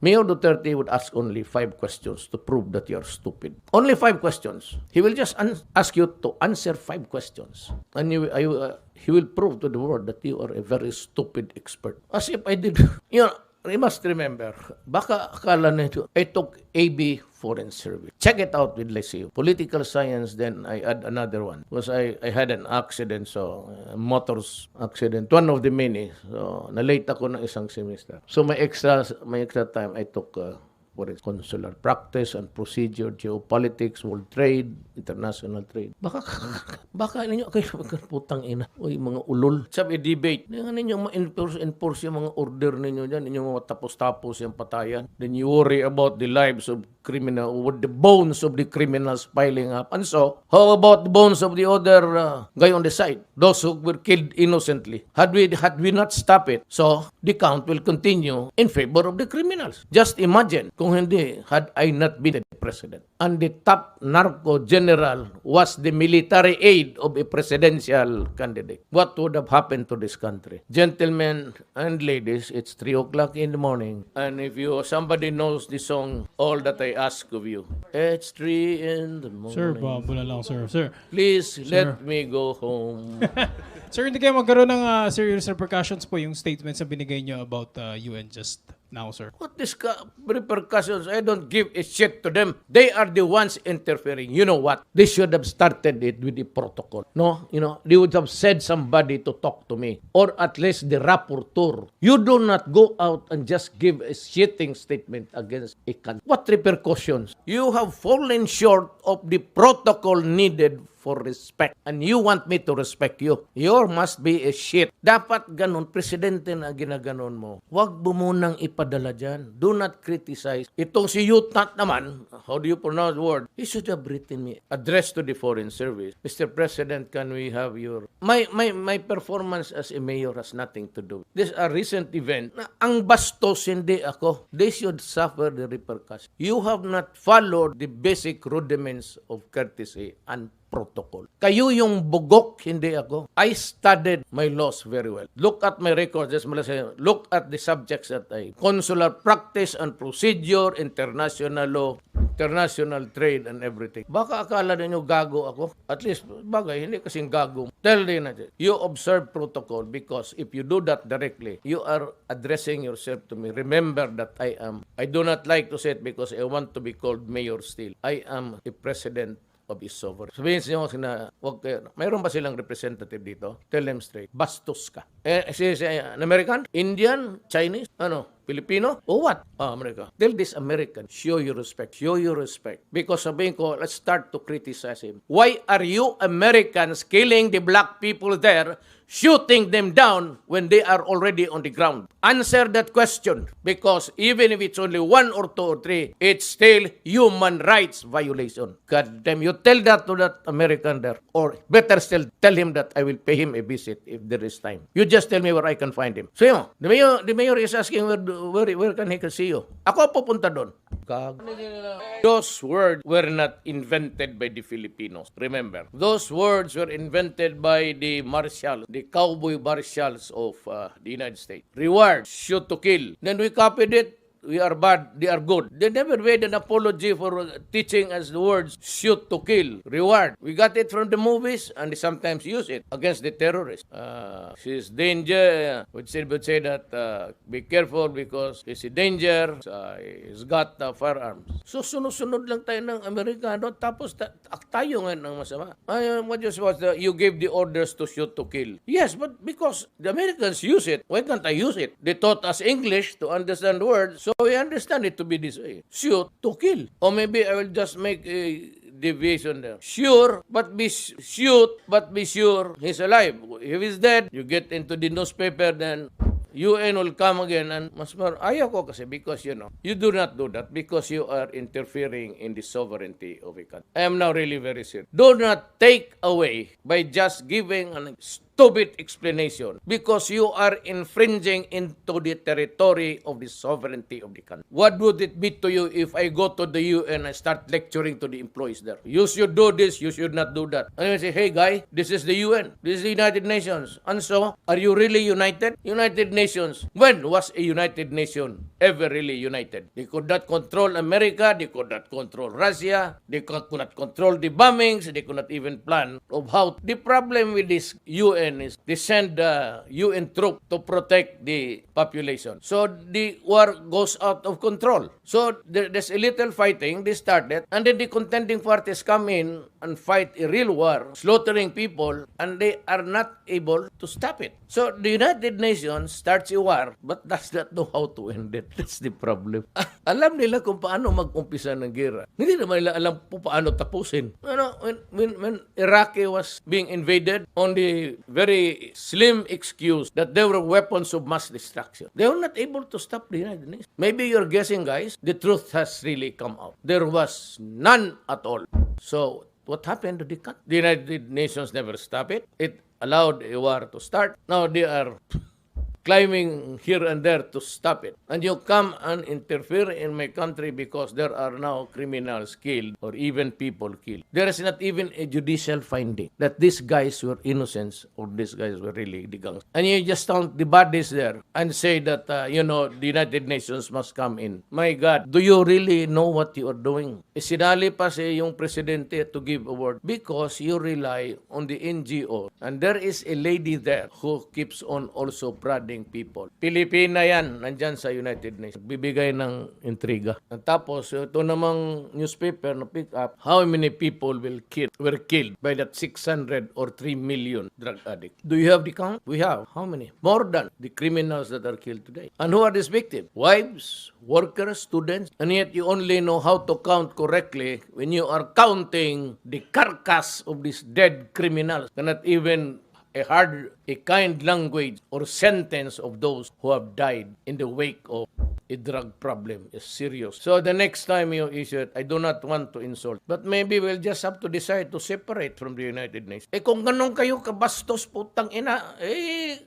Mayor Duterte would ask only 5 questions to prove that you're stupid. Only 5 questions. He will just ask you to answer 5 questions. And he will prove to the world that you are a very stupid expert. As if I did. You must remember, baka akala nito, I took AB Foreign Service. Check it out with Lesio. Political Science, then I add another one. Because I had an accident, so motors accident. One of the many. So, na-late ako ng isang semester. So, may extra time I took consular practice and procedure, geopolitics, world trade, international trade. Baka ninyo kayo magkaputang ina. Uy, mga ulol. Sabi, debate. Nga ninyo ma-enforce yung mga order ninyo dyan. Ninyo mga tapos-tapos yung patayan. Then you worry about the lives of criminal, with the bones of the criminals piling up. And so, how about the bones of the other guy on the side? Those who were killed innocently. Had we not stopped it, so the count will continue in favor of the criminals. Just imagine, kung hindi, had I not been the president. And the top narco general was the military aide of a presidential candidate. What would have happened to this country? Gentlemen and ladies, it's 3 o'clock in the morning. And if somebody knows the song, All That I Ask of You, it's 3 in the morning. Sir, babula lang, sir. Sir. Please let me go home. Sir, hindi kayo magkaroon ng serious repercussions po yung statements na binigay nyo about UN just now, sir. What is repercussions? I don't give a shit to them. They are the ones interfering. You know what? They should have started it with the protocol. No? They would have said somebody to talk to me. Or at least the rapporteur. You do not go out and just give a shitting statement against a country. What repercussions? You have fallen short of the protocol needed for respect. And you want me to respect you. You must be a shit. Dapat ganun, presidente na ginaganon mo. Huwag mo munang ipadala dyan. Do not criticize. Itong si Yutat naman, how do you pronounce the word? He should have written me address to the Foreign Service. Mr. President, can we have your... My performance as a mayor has nothing to do. This is a recent event na ang bastos hindi ako. They should suffer the repercussions. You have not followed the basic rudiments of courtesy and protocol. Kayo yung bugok, hindi ako. I studied my laws very well. Look at my records. Look at the subjects that I... Consular practice and procedure, international law, international trade, and everything. Baka akala ninyo gago ako. At least, bagay, hindi kasing gago. Tell them natin, you observe protocol because if you do that directly, you are addressing yourself to me. Remember that I do not like to say it because I want to be called mayor still. I am a president of his sovereign. Sabihin siya na, mayroon ba silang representative dito? Tell them straight. Bastos ka. An American? Indian? Chinese? Filipino? Or what? America. Tell this American, show your respect. Show your respect. Because sabihin ko, let's start to criticize him. Why are you Americans killing the black people there, shooting them down when they are already on the ground? Answer that question. Because even if it's only 1 or 2 or 3, it's still human rights violation. God damn, you tell that to that American there. Or better still, tell him that I will pay him a visit if there is time. You just tell me where I can find him. So the mayor is asking where can he see you? Ako pupunta doon. Those words were not invented by the Filipinos. Remember, those words were invented by the marshals, the cowboy marshals of the United States. Reward, shoot to kill. Then we copied it. We are bad, they are good. They never made an apology for teaching us the words shoot to kill, reward. We got it from the movies and they sometimes use it against the terrorists. She's danger. Would say that be careful because he's a danger. He's got firearms. So sunod-sunod lang tayo ng Amerikano tapos tayo ngayon ng masama. What you gave the orders to shoot to kill. Yes, but because the Americans use it, why can't I use it? They taught us English to understand the words. So we understand it to be this way. Shoot to kill. Or maybe I will just make a deviation there. Sure, but be sure he's alive. If he's dead, you get into the newspaper, then UN will come again and ayaw ko kasi because you do not do that because you are interfering in the sovereignty of a country. I am now really very serious. Do not take away by just giving an stupid explanation because you are infringing into the territory of the sovereignty of the country. What would it be to you if I go to the UN and start lecturing to the employees there? You should do this, you should not do that. And I say, hey guy, this is the UN, this is the United Nations. And so, are you really united? United Nations. When was a United Nation ever really united? They could not control America, they could not control Russia, they could not control the bombings, they could not even plan of how. The problem with this UN is they send UN troop to protect the population. So the war goes out of control. So there's a little fighting, they started, and then the contending parties come in and fight a real war, slaughtering people, and they are not able to stop it. So the United Nations starts a war, but does not know how to end it. That's the problem. Alam nila kung paano mag-umpisa ng gera. Hindi naman nila alam kung paano tapusin. When Iraq was being invaded on the very slim excuse that there were weapons of mass destruction, they were not able to stop the United Nations. Maybe you're guessing, guys. The truth has really come out. There was none at all. So what happened to the country? The United Nations never stopped it. It allowed a war to start. Now they are climbing here and there to stop it. And you come and interfere in my country because there are now criminals killed or even people killed. There is not even a judicial finding that these guys were innocents or these guys were really the gangs. And you just count the bodies there and say that, the United Nations must come in. My God, do you really know what you are doing? Sinali pa si yung presidente to give a word because you rely on the NGO. And there is a lady there who keeps on also prodding people. Pilipina yan, nandyan sa United Nations. Bibigay ng intriga. At tapos, ito namang newspaper na pick up, how many people were killed by that 600 or 3 million drug addicts. Do you have the count? We have. How many? More than the criminals that are killed today. And who are these victims? Wives, workers, students. And yet you only know how to count correctly when you are counting the carcass of these dead criminals. Cannot even a kind language or sentence of those who have died in the wake of a drug problem is serious. So the next time you issue it, I do not want to insult, but maybe we'll just have to decide to separate from the United Nations. Kung ganun kayo kabastos, putang ina,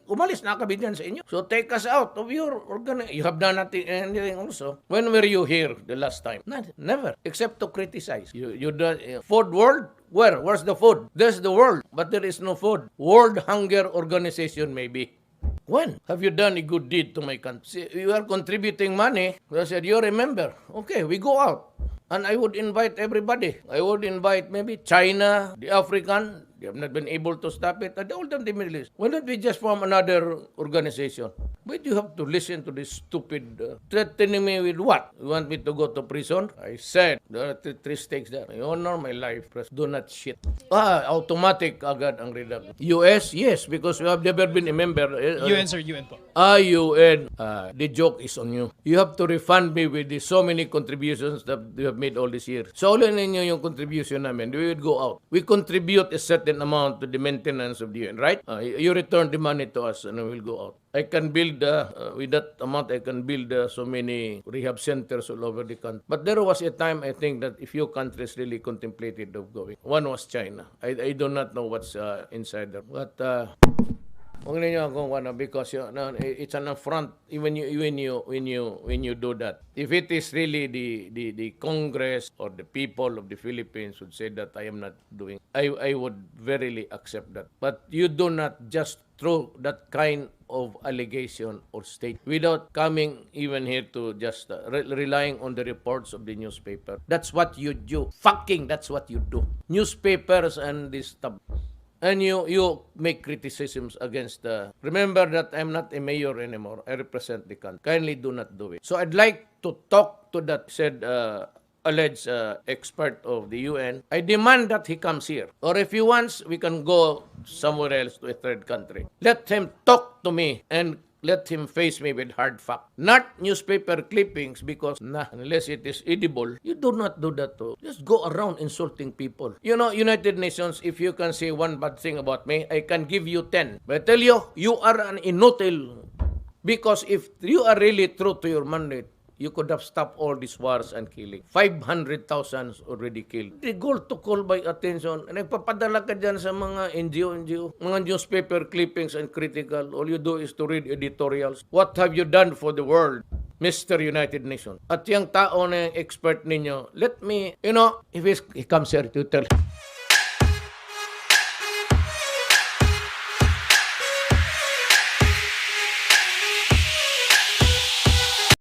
umalis na kami dyan sa inyo. So take us out of your organization. You have done anything also. When were you here the last time? Never, except to criticize. You done food world? Where's the food? There's the world, but there is no food. World Hunger Organization maybe. When have you done a good deed to my country? See, you are contributing money. I said, you remember. Okay, we go out. And I would invite everybody. I would invite maybe China, the African. They have not been able to stop it. And all of the Middle East. Why don't we just form another organization? Why do you have to listen to this stupid threatening me with what? You want me to go to prison? I said, there are three stakes there. I honor my life. Do not shit. Automatic agad ang redact. US? Yes, because we have never been a member. UN, sir. UN po. UN. The joke is on you. You have to refund me with the so many contributions that you have made all this year. So, ulit ninyo yung contribution namin. We would go out. We contribute a certain amount to the maintenance of the UN, right? You return the money to us and we will go out. I can build, with that amount, I can build so many rehab centers all over the country. But there was a time, I think, that a few countries really contemplated of going. One was China. I do not know what's inside there. But, huwag ninyo akong because it's an affront when you do that. If it is really the Congress or the people of the Philippines would say that I am not doing, I would verily accept that. But you do not just throw that kind of allegation or state without coming even here to just relying on the reports of the newspaper. That's what you do. That's what you do. Newspapers and this stuff. And you make criticisms against remember that I'm not a mayor anymore. I represent the country. Kindly do not do it. So I'd like to talk to that said alleged expert of the UN. I demand that he comes here. Or if he wants, we can go somewhere else to a third country. Let him talk to me and let him face me with hard fact. Not newspaper clippings because, unless it is edible, you do not do that too. Just go around insulting people. You know, United Nations, if you can say one bad thing about me, I can give you 10. But I tell you, you are an inutile. Because if you are really true to your mandate, you could have stopped all these wars and killing. 500,000 already killed. The goal to call by attention. Nagpapadala ka dyan sa mga NGO, mga newspaper clippings and critical. All you do is to read editorials. What have you done for the world? Mr. United Nations. At yung tao na yung expert ninyo, let me, if he comes here to tell